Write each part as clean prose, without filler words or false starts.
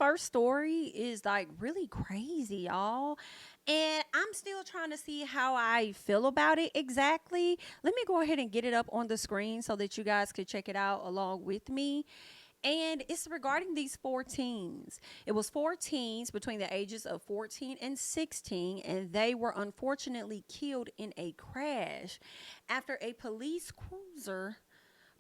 first story is like really crazy, y'all. And I'm still trying to see how I feel about it exactly. Let me go ahead and get it up on the screen so that you guys could check it out along with me. And it's regarding these four teens. It was four teens between the ages of 14 and 16, and they were unfortunately killed in a crash after a police cruiser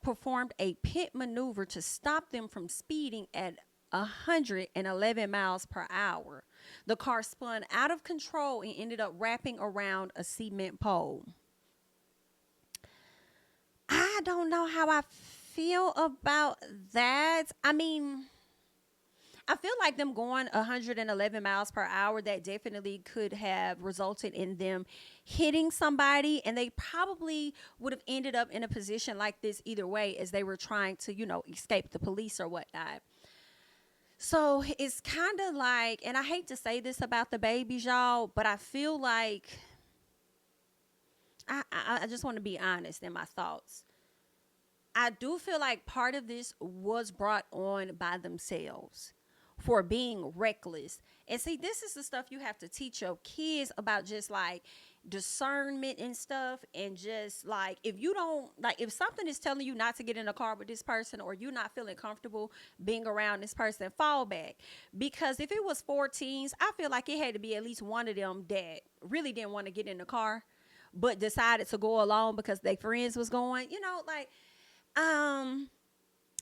performed a pit maneuver to stop them from speeding at 111 miles per hour. The car spun out of control and ended up wrapping around a cement pole. I don't know how I feel about that. I mean, I feel like them going 111 miles per hour, that definitely could have resulted in them hitting somebody, and they probably would have ended up in a position like this either way as they were trying to, escape the police or whatnot. So it's kind of like, and I hate to say this about the babies, y'all, but I feel like I just want to be honest in my thoughts. I do feel like part of this was brought on by themselves for being reckless. And see, this is the stuff you have to teach your kids about, just like discernment and stuff. And just like, if you don't, like, if something is telling you not to get in a car with this person, or you're not feeling comfortable being around this person, fall back. Because if it was 14s, I feel like it had to be at least one of them that really didn't want to get in the car, but decided to go along because their friends was going, um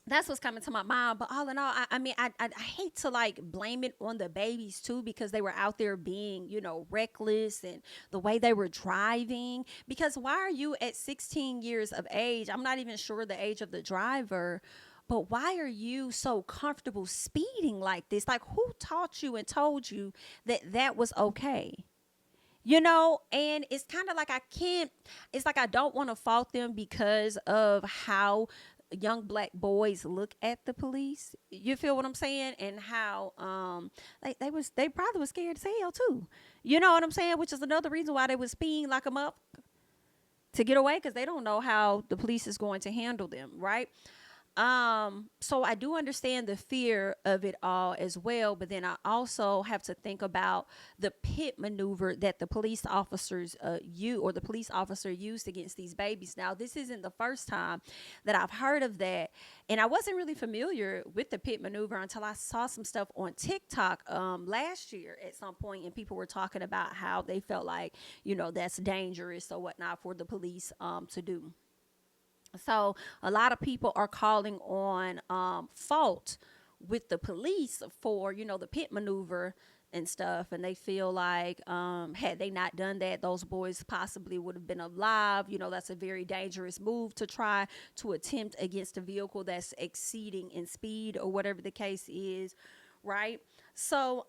that's what's coming to my mind. But all in all, I mean, I hate to like blame it on the babies too, because they were out there being, reckless, and the way they were driving. Because why are you at 16 years of age? I'm not even sure the age of the driver. But why are you so comfortable speeding like this? Like, who taught you and told you that that was okay? And it's kind of like I can't, it's like I don't want to fault them because of how young black boys look at the police. You feel what I'm saying? And how they probably was scared as hell too. You know what I'm saying? Which is another reason why they was speeding like them up to get away, because they don't know how the police is going to handle them, right? So I do understand the fear of it all as well, but then I also have to think about the pit maneuver that the police officers or the police officer used against these babies. Now, this isn't the first time that I've heard of that, and I wasn't really familiar with the pit maneuver until I saw some stuff on TikTok last year at some point, and people were talking about how they felt like, that's dangerous or whatnot for the police to do. So a lot of people are calling on fault with the police for, the pit maneuver and stuff. And they feel like had they not done that, those boys possibly would have been alive. That's a very dangerous move to try to attempt against a vehicle that's exceeding in speed or whatever the case is. Right. So,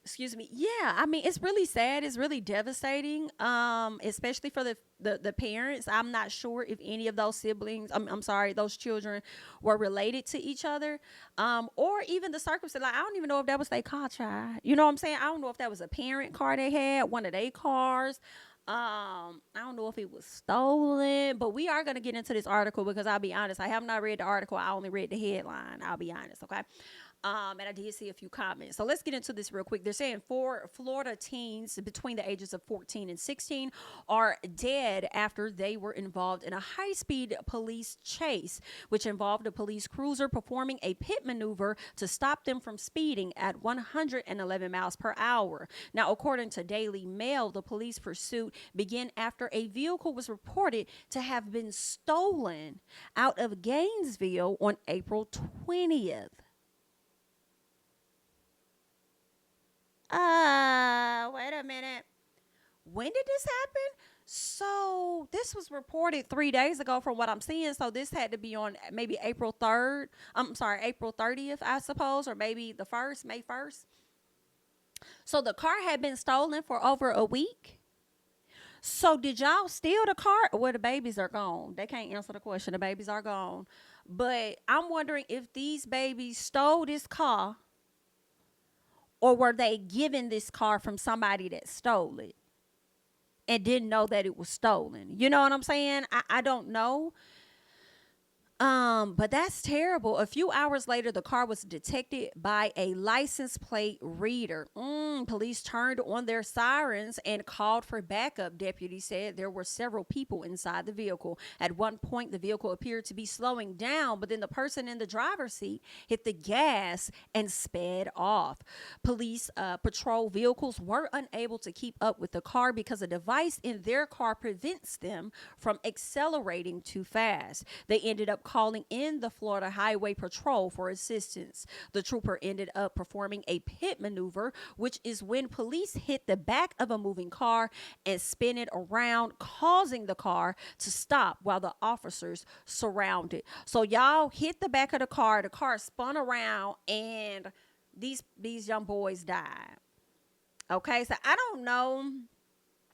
excuse me, yeah, I mean, it's really sad, it's really devastating, especially for the parents. I'm not sure if any of those siblings, I'm sorry, those children were related to each other, or even the circumstance. Like, I don't even know if that was their car, child. You know what I'm saying? I don't know if that was a parent car they had, one of their cars. I don't know if it was stolen, but we are going to get into this article, because I'll be honest, I have not read the article, I only read the headline. I'll be honest, okay? And I did see a few comments. So let's get into this real quick. They're saying 4 Florida teens between the ages of 14 and 16 are dead after they were involved in a high-speed police chase, which involved a police cruiser performing a pit maneuver to stop them from speeding at 111 miles per hour. Now, according to Daily Mail, the police pursuit began after a vehicle was reported to have been stolen out of Gainesville on April 20th. Wait a minute. When did this happen? So this was reported 3 days ago from what I'm seeing. So this had to be on maybe April 3rd. I'm sorry, April 30th, I suppose, or maybe the 1st, May 1st. So the car had been stolen for over a week. So did y'all steal the car? Well, the babies are gone. They can't answer the question. The babies are gone. But I'm wondering if these babies stole this car, or were they given this car from somebody that stole it and didn't know that it was stolen? You know what I'm saying? I don't know. But that's terrible. A few hours later, the car was detected by a license plate reader. Police turned on their sirens and called for backup. Deputies said there were several people inside the vehicle. At one point, the vehicle appeared to be slowing down, but then the person in the driver's seat hit the gas and sped off. Police patrol vehicles were unable to keep up with the car because a device in their car prevents them from accelerating too fast. They ended up calling in the Florida Highway Patrol for assistance. The trooper ended up performing a pit maneuver, which is when police hit the back of a moving car and spin it around, causing the car to stop while the officers surrounded. So y'all hit the back of the car spun around, and these young boys died. Okay, so I don't know.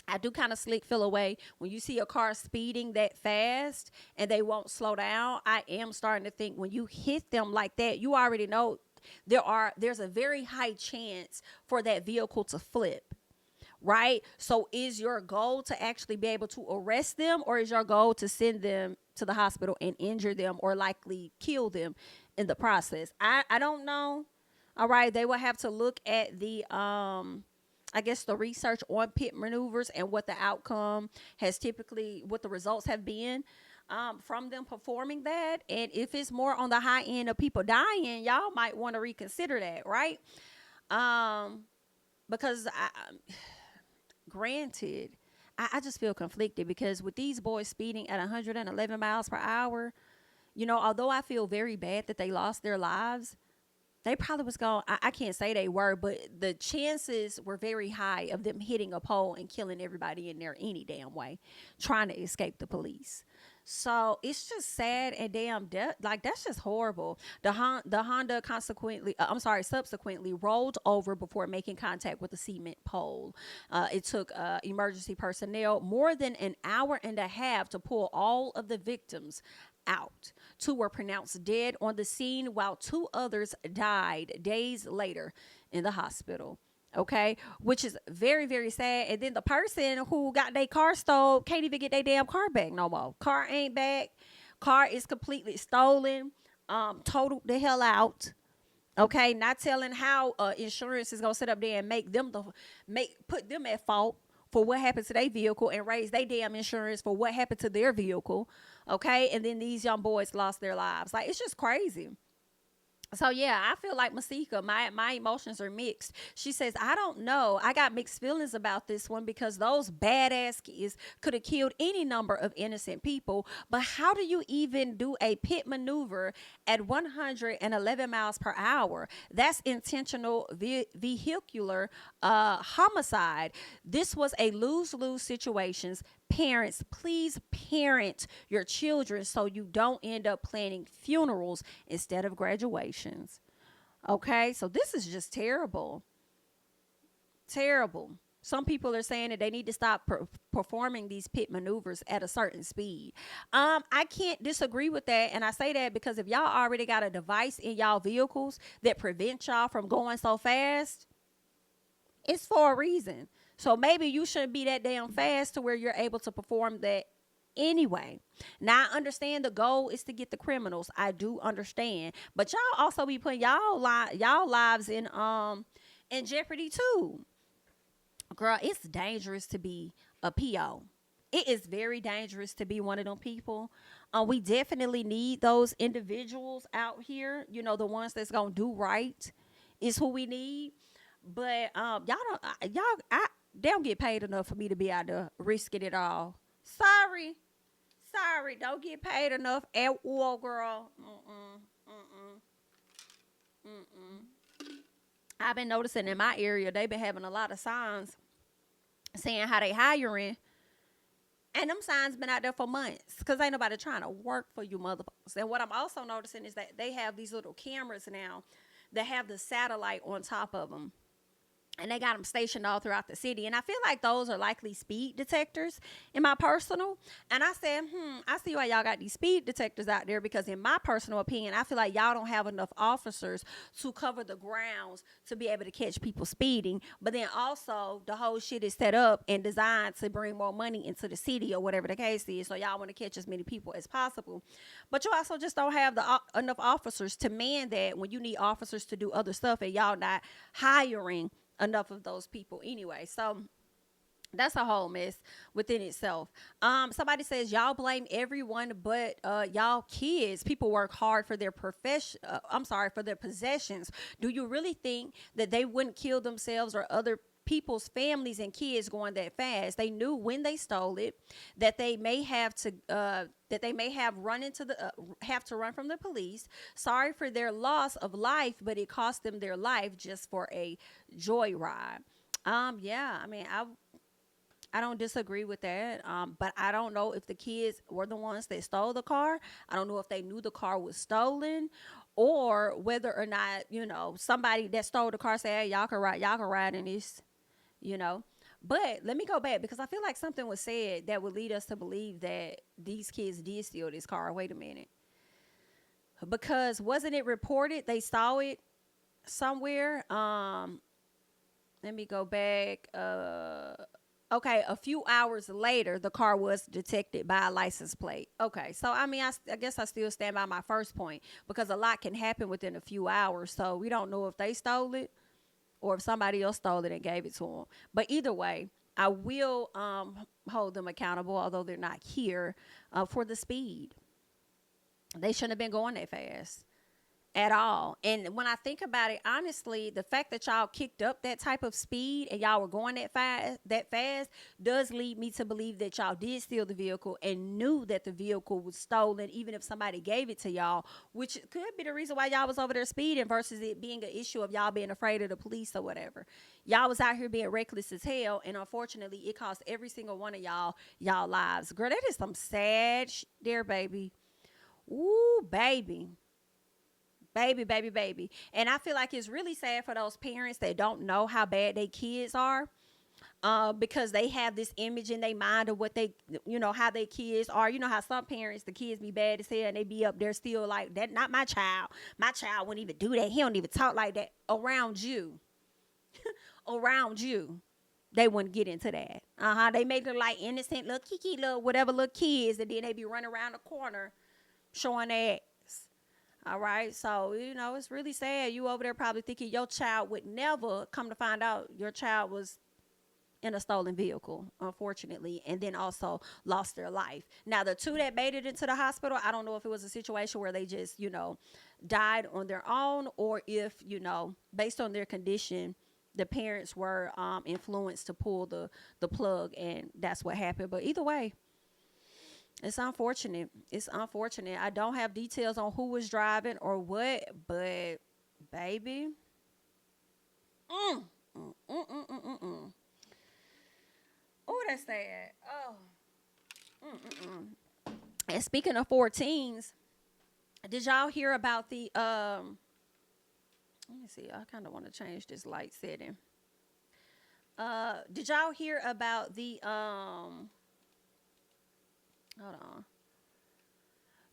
I do kind of slick feel away when you see a car speeding that fast and they won't slow down. I am starting to think when you hit them like that, you already know there's a very high chance for that vehicle to flip. Right? So is your goal to actually be able to arrest them, or is your goal to send them to the hospital and injure them or likely kill them in the process? I don't know. All right, they will have to look at the I guess the research on pit maneuvers and what the outcome has typically, what the results have been from them performing that. And if it's more on the high end of people dying, y'all might want to reconsider that, right? Because granted, I just feel conflicted because with these boys speeding at 111 miles per hour, although I feel very bad that they lost their lives, they probably was going, I can't say they were, but the chances were very high of them hitting a pole and killing everybody in there any damn way, trying to escape the police. So it's just sad and damn, like that's just horrible. The Honda subsequently rolled over before making contact with the cement pole. It took emergency personnel more than an hour and a half to pull all of the victims out. 2 were pronounced dead on the scene, while 2 others died days later in the hospital. Okay, which is very, very sad. And then the person who got their car stole can't even get their damn car back no more. Car ain't back. Car is completely stolen. Totaled the hell out. Okay, not telling how insurance is gonna sit up there and put them at fault for what happened to their vehicle and raise their damn insurance for what happened to their vehicle. Okay, and then these young boys lost their lives. Like, it's just crazy. So yeah, I feel like Masika, my emotions are mixed. She says, I don't know. I got mixed feelings about this one because those badass kids could have killed any number of innocent people. But how do you even do a pit maneuver at 111 miles per hour? That's intentional vehicular homicide. This was a lose-lose situation. Parents, please parent your children so you don't end up planning funerals instead of graduations. Okay, so this is just terrible. Terrible. Some people are saying that they need to stop performing these pit maneuvers at a certain speed. I can't disagree with that. And I say that because if y'all already got a device in y'all vehicles that prevents y'all from going so fast, it's for a reason. So maybe you shouldn't be that damn fast to where you're able to perform that anyway. Now, I understand the goal is to get the criminals. I do understand. But y'all also be putting y'all lives in jeopardy too. Girl, it's dangerous to be a PO. It is very dangerous to be one of them people. We definitely need those individuals out here. The ones that's going to do right is who we need. But they don't get paid enough for me to be out there risking it all. Sorry, don't get paid enough at all, girl. I've been noticing in my area, they've been having a lot of signs saying how they hiring. And them signs been out there for months because ain't nobody trying to work for you motherfuckers. And what I'm also noticing is that they have these little cameras now that have the satellite on top of them. and they got them stationed all throughout the city. And I feel like those are likely speed detectors in my personal. And I said, I see why y'all got these speed detectors out there, because in my personal opinion, I feel like y'all don't have enough officers to cover the grounds to be able to catch people speeding. But then also the whole shit is set up and designed to bring more money into the city or whatever the case is. So y'all want to catch as many people as possible. But you also just don't have enough officers to man that when you need officers to do other stuff, and y'all not hiring enough of those people anyway. So that's a whole mess within itself. Somebody says y'all blame everyone but y'all kids. People work hard for their for their possessions. Do you really think that they wouldn't kill themselves or other people's families and kids going that fast? They knew when they stole it that they may have to have to run from the police. Sorry for their loss of life, but it cost them their life just for a joyride. Yeah, I mean, I don't disagree with that. But I don't know if the kids were the ones that stole the car. I don't know if they knew the car was stolen, or whether or not, somebody that stole the car said, hey, y'all can ride in this, you know. But let me go back, because I feel like something was said that would lead us to believe that these kids did steal this car. Wait a minute. Because wasn't it reported they saw it somewhere? Let me go back. Okay, a few hours later, the car was detected by a license plate. Okay, so I mean, I guess I still stand by my first point, because a lot can happen within a few hours. So we don't know if they stole it or if somebody else stole it and gave it to them. But either way, I will hold them accountable, although they're not here, for the speed. They shouldn't have been going that fast at all. And when I think about it, honestly, the fact that y'all kicked up that type of speed and y'all were going that fast does lead me to believe that y'all did steal the vehicle and knew that the vehicle was stolen, even if somebody gave it to y'all, which could be the reason why y'all was over there speeding versus it being an issue of y'all being afraid of the police or whatever. Y'all was out here being reckless as hell, and unfortunately it cost every single one of y'all lives. Girl, that is some sad there, baby. Ooh, baby. Baby. And I feel like it's really sad for those parents that don't know how bad their kids are, because they have this image in their mind of what they, how their kids are. You know how some parents, the kids be bad as hell and they be up there still like, that not my child. My child wouldn't even do that. He don't even talk like that around you. Around you. They wouldn't get into that. They make them like innocent little kiki, little whatever little kids, and then they be running around the corner showing their ass. All right. So, it's really sad. You over there probably thinking your child would never, come to find out your child was in a stolen vehicle, unfortunately, and then also lost their life. Now, the two that made it into the hospital, I don't know if it was a situation where they just, died on their own, or if, based on their condition, the parents were influenced to pull the plug, and that's what happened. But either way, it's unfortunate. I don't have details on who was driving or what, but baby. Oh, that's sad. Oh. And speaking of 14s, did y'all hear about the let me see. I kind of want to change this light setting. Did y'all hear about the hold on.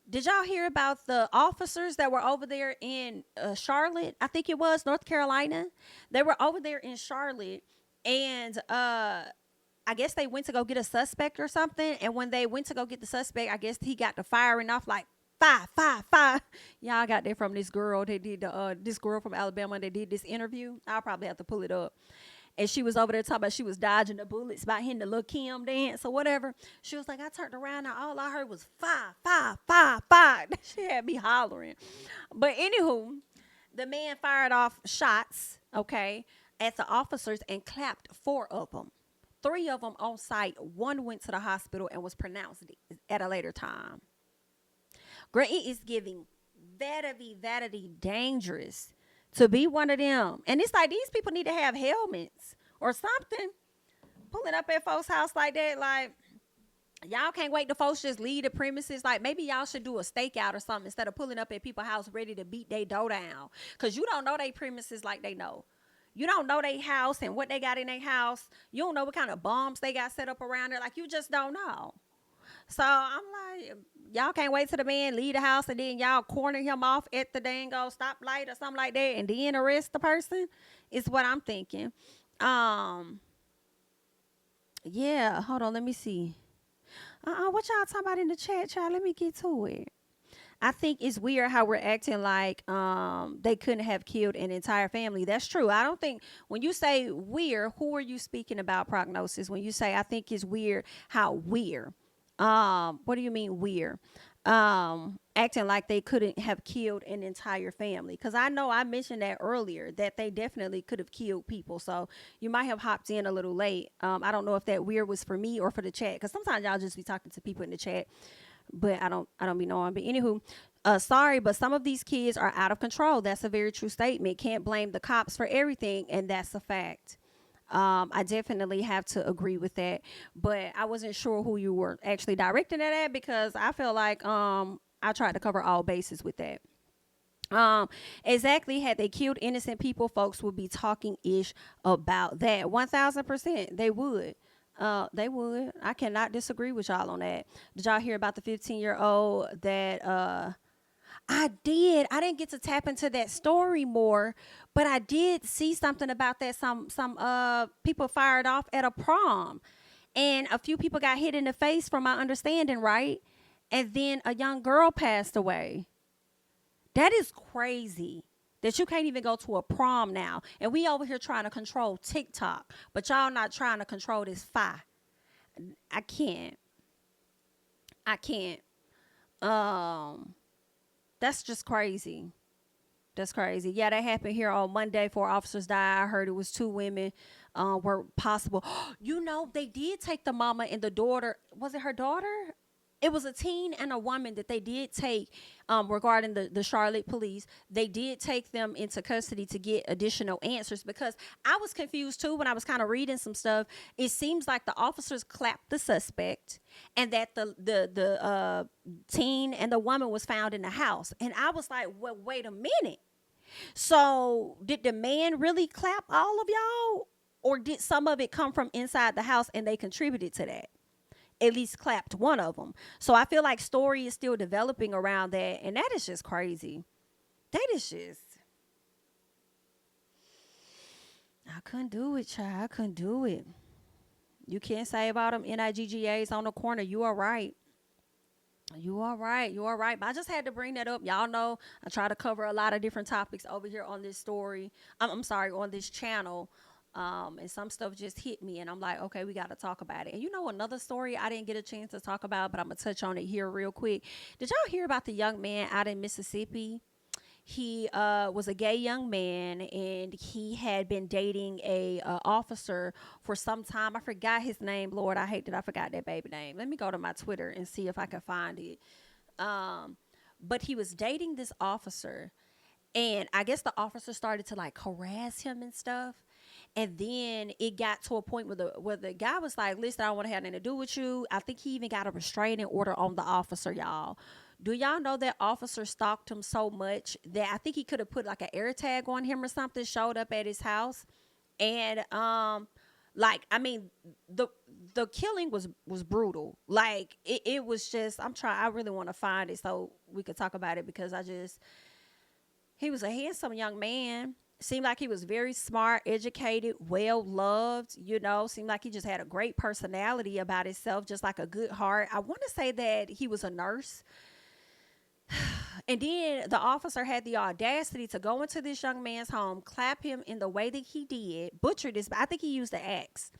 Did y'all hear about the officers that were over there in Charlotte? I think it was North Carolina. They were over there in Charlotte, and I guess they went to go get a suspect or something. And when they went to go get the suspect, I guess he got to firing off like fire. Y'all got that from this girl. They did this girl from Alabama. They did this interview. I'll probably have to pull it up. And she was over there talking about she was dodging the bullets by hitting the little Kim dance or whatever. She was like, I turned around and all I heard was fire. She had me hollering. But anywho, the man fired off shots, okay, at the officers and clapped 4 of them. 3 of them on site. 1 went to the hospital and was pronounced at a later time. Girl, it is giving very dangerous to be one of them. And it's like these people need to have helmets or something. Pulling up at folks' house like that, like, y'all can't wait till folks just leave the premises. Like, maybe y'all should do a stakeout or something instead of pulling up at people's house ready to beat their door down. Because you don't know their premises like they know You don't know their house and what they got in their house. You don't know what kind of bombs they got set up around there. Like, you just don't know. So I'm like, y'all can't wait till the man leave the house and then y'all corner him off at the dango stoplight or something like that and then arrest the person? Is what I'm thinking. Um, yeah, hold on, let me see. What y'all talking about in the chat, child? Let me get to it. I think it's weird how we're acting like they couldn't have killed an entire family. That's true. I don't think when you say weird, who are you speaking about, Prognosis? When you say I think it's weird, how weird? What do you mean weird? Acting like they couldn't have killed an entire family. Because I know I mentioned that earlier that they definitely could have killed people. So you might have hopped in a little late. I don't know if that weird was for me or for the chat. Because sometimes y'all just be talking to people in the chat, but I don't be knowing. But anywho, sorry, but some of these kids are out of control. That's a very true statement. Can't blame the cops for everything, and that's a fact. I definitely have to agree with that, but I wasn't sure who you were actually directing it at because I feel like I tried to cover all bases with that. Exactly. Had they killed innocent people, folks would be talking ish about that. 1000%, they would. They would. I cannot disagree with y'all on that. Did y'all hear about the 15-year-old that I did. I didn't get to tap into that story more, but I did see something about that. Some people fired off at a prom, and a few people got hit in the face, from my understanding, right? And then a young girl passed away. That is crazy. That you can't even go to a prom now, and we over here trying to control TikTok, but y'all not trying to control this fire. I can't. I can't. Um, that's just crazy. That's crazy. Yeah, that happened here on Monday. 4 officers died. I heard it was 2 women were possible. You know, they did take the mama and the daughter. Was it her daughter? It was a teen and a woman that they did take regarding the Charlotte police. They did take them into custody to get additional answers because I was confused too when I was kind of reading some stuff. It seems like the officers clapped the suspect and that the teen and the woman was found in the house. And I was like, well, wait a minute. So did the man really clap all of y'all? Or did some of it come from inside the house and they contributed to that? At least clapped one of them. So I feel like story is still developing around that. And that is just crazy. That is just, I couldn't do it, child. I couldn't do it. You can't say about them NIGGAs on the corner. You are right. You are right. You are right. But I just had to bring that up. Y'all know I try to cover a lot of different topics over here on this story. I'm sorry, on this channel. And some stuff just hit me, and I'm like, okay, we got to talk about it. And you know, another story I didn't get a chance to talk about, but I'm gonna touch on it here real quick. Did y'all hear about the young man out in Mississippi? He was a gay young man, and he had been dating a officer for some time. I forgot his name. Lord, I hate that I forgot that baby name. Let me go to my Twitter and see if I can find it. But he was dating this officer, and I guess the officer started to like harass him and stuff. And then it got to a point where the guy was like, listen, I don't want to have anything to do with you. I think he even got a restraining order on the officer, y'all. Do y'all know that officer stalked him so much that I think he could have put like an air tag on him or something, showed up at his house. And like, I mean, the killing was brutal. Like it was just, I really want to find it so we could talk about it because he was a handsome young man. Seemed like he was very smart, educated, well loved, seemed like he just had a great personality about himself, just like a good heart. I want to say that he was a nurse. And then the officer had the audacity to go into this young man's home, clap him in the way that he did, butchered this. I think he used the axe,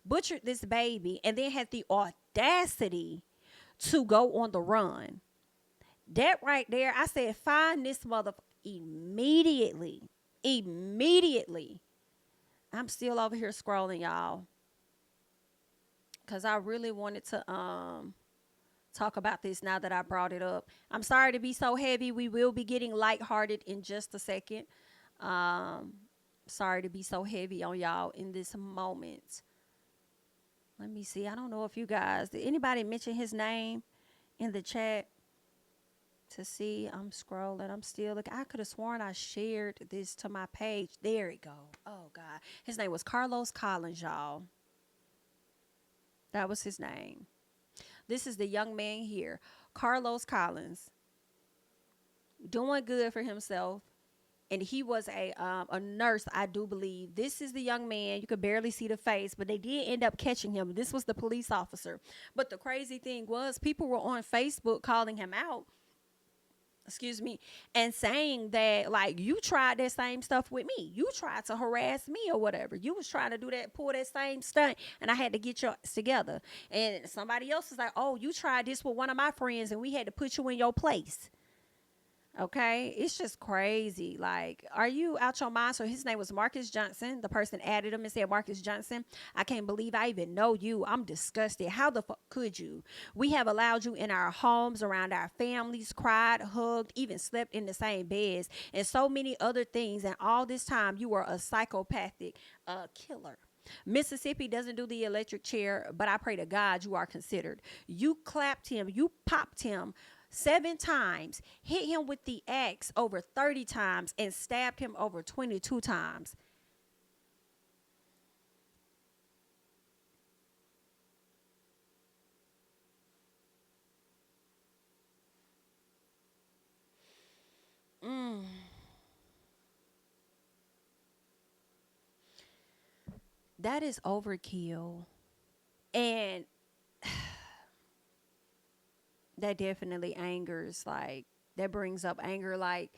butchered this baby, and then had the audacity to go on the run. That right there, I said, find this mother immediately. Immediately. I'm still over here scrolling, y'all, because I really wanted to talk about this now that I brought it up. I'm sorry to be so heavy. We will be getting lighthearted in just a second. Sorry to be so heavy on y'all in this moment. Let me see. I don't know if you guys, did anybody mention his name in the chat? to see. I'm scrolling. I'm still looking. I could have sworn I shared this to my page. There it go. Oh God. His name was Carlos Collins, y'all. That was his name. This is the young man here. Carlos Collins. Doing good for himself. And he was a nurse, I do believe. This is the young man. You could barely see the face, but they did end up catching him. This was the police officer. But the crazy thing was, people were on Facebook calling him out, excuse me, and saying that, like, you tried that same stuff with me. You tried to harass me or whatever. You was trying to do that, pull that same stunt, and I had to get yours together. And somebody else is like, oh, you tried this with one of my friends, and we had to put you in your place. Okay, it's just crazy. Like, are you out your mind? So his name was Marcus Johnson. The person added him and said, Marcus Johnson, I can't believe I even know you. I'm disgusted. How the fuck could you? We have allowed you in our homes, around our families, cried, hugged, even slept in the same beds, and so many other things. And all this time, you were a psychopathic killer. Mississippi doesn't do the electric chair, but I pray to God you are considered. You clapped him. You popped him 7 times, hit him with the axe over 30 times, and stabbed him over 22 times. That is overkill. And that definitely angers, like, that brings up anger. Like,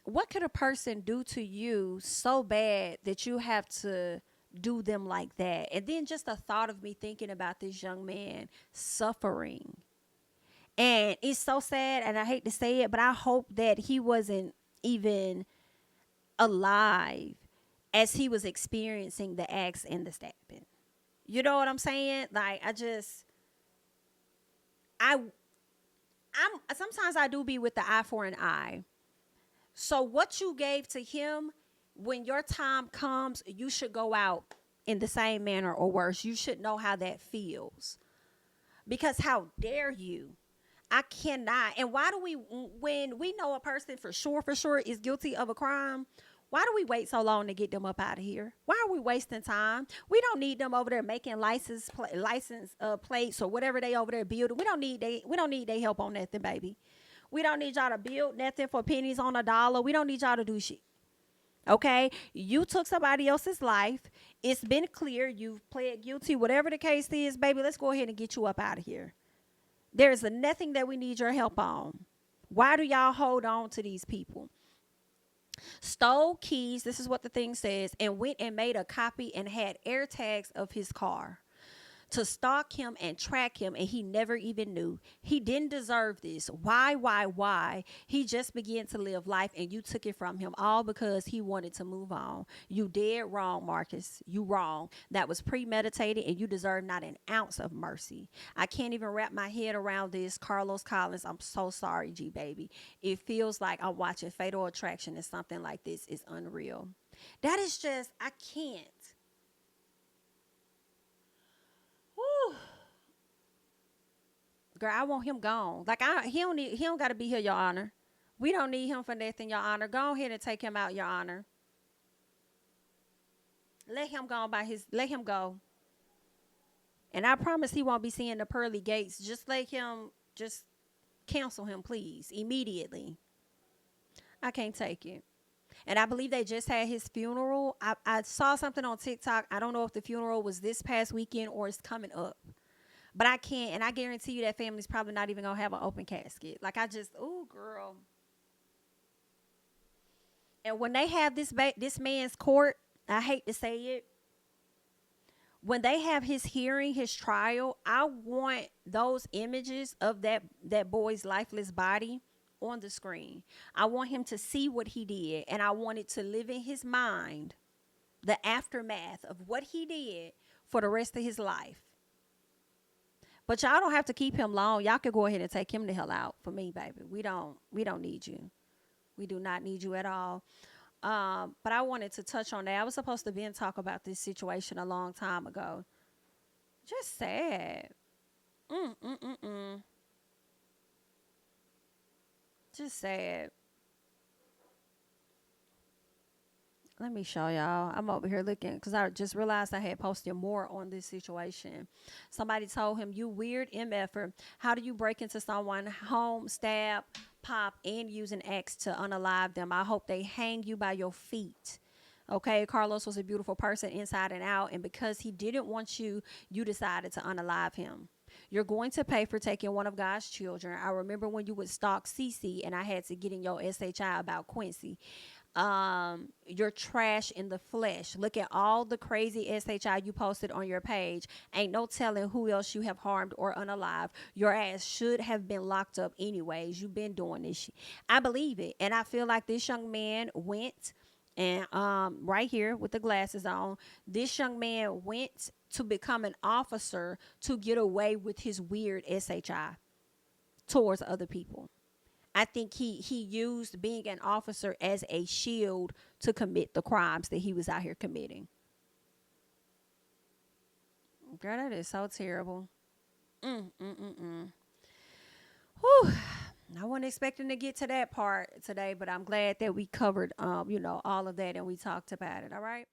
what could a person do to you so bad that you have to do them like that? And then just the thought of me thinking about this young man suffering. And it's so sad, and I hate to say it, but I hope that he wasn't even alive as he was experiencing the axe and the stabbing. You know what I'm saying? Like, I I'm sometimes I do be with the eye for an eye. So what you gave to him, when your time comes, you should go out in the same manner or worse. You should know how that feels. Because how dare you? I cannot. And why do we, when we know a person for sure is guilty of a crime, why do we wait so long to get them up out of here? Why are we wasting time? We don't need them over there making license plates or whatever they over there building. We don't need their help on nothing, baby. We don't need y'all to build nothing for pennies on a dollar. We don't need y'all to do shit. Okay? You took somebody else's life. It's been clear. You've pled guilty. Whatever the case is, baby, let's go ahead and get you up out of here. There is nothing that we need your help on. Why do y'all hold on to these people? Stole keys, this is what the thing says, and went and made a copy and had air tags of his car to stalk him and track him, and he never even knew. He didn't deserve this. Why? He just began to live life, and you took it from him, all because he wanted to move on. You dead wrong, Marcus. You wrong. That was premeditated, and you deserve not an ounce of mercy. I can't even wrap my head around this. Carlos Collins, I'm so sorry, G baby. It feels like I'm watching Fatal Attraction, and something like this is unreal. That is just, I can't. Whew. Girl, I want him gone. Like, he don't gotta be here, Your Honor. We don't need him for nothing, Your Honor. Go ahead and take him out, Your Honor. Let him go. And I promise he won't be seeing the pearly gates. Just cancel him, please, immediately. I can't take it. And I believe they just had his funeral. I saw something on TikTok. I don't know if the funeral was this past weekend or it's coming up. But I can't, and I guarantee you that family's probably not even going to have an open casket. Like, ooh, girl. And when they have this man's court, I hate to say it, when they have his hearing, his trial, I want those images of that boy's lifeless body on the screen. I want him to see what he did, and I want it to live in his mind, the aftermath of what he did for the rest of his life. But y'all don't have to keep him long. Y'all can go ahead and take him the hell out for me, baby. We don't need you. We do not need you at all. But I wanted to touch on that. I was supposed to be and talk about this situation a long time ago. Just sad. Just sad. Let me show y'all. I'm over here looking because I just realized I had posted more on this situation. Somebody told him, "You weird MFer. How do you break into someone's home, stab, pop, and use an axe to unalive them? I hope they hang you by your feet." Okay, Carlos was a beautiful person inside and out, and because he didn't want you, you decided to unalive him. You're going to pay for taking one of God's children. I remember when you would stalk Cece and I had to get in your SHI about Quincy. You're trash in the flesh. Look at all the crazy SHI you posted on your page. Ain't no telling who else you have harmed or unalive. Your ass should have been locked up anyways. You've been doing this shit. I believe it. And I feel like this young man went and right here with the glasses on, this young man went to become an officer to get away with his weird SHI towards other people. I think he used being an officer as a shield to commit the crimes that he was out here committing. Girl, that is so terrible. Whew. I wasn't expecting to get to that part today, but I'm glad that we covered all of that and we talked about it. All right.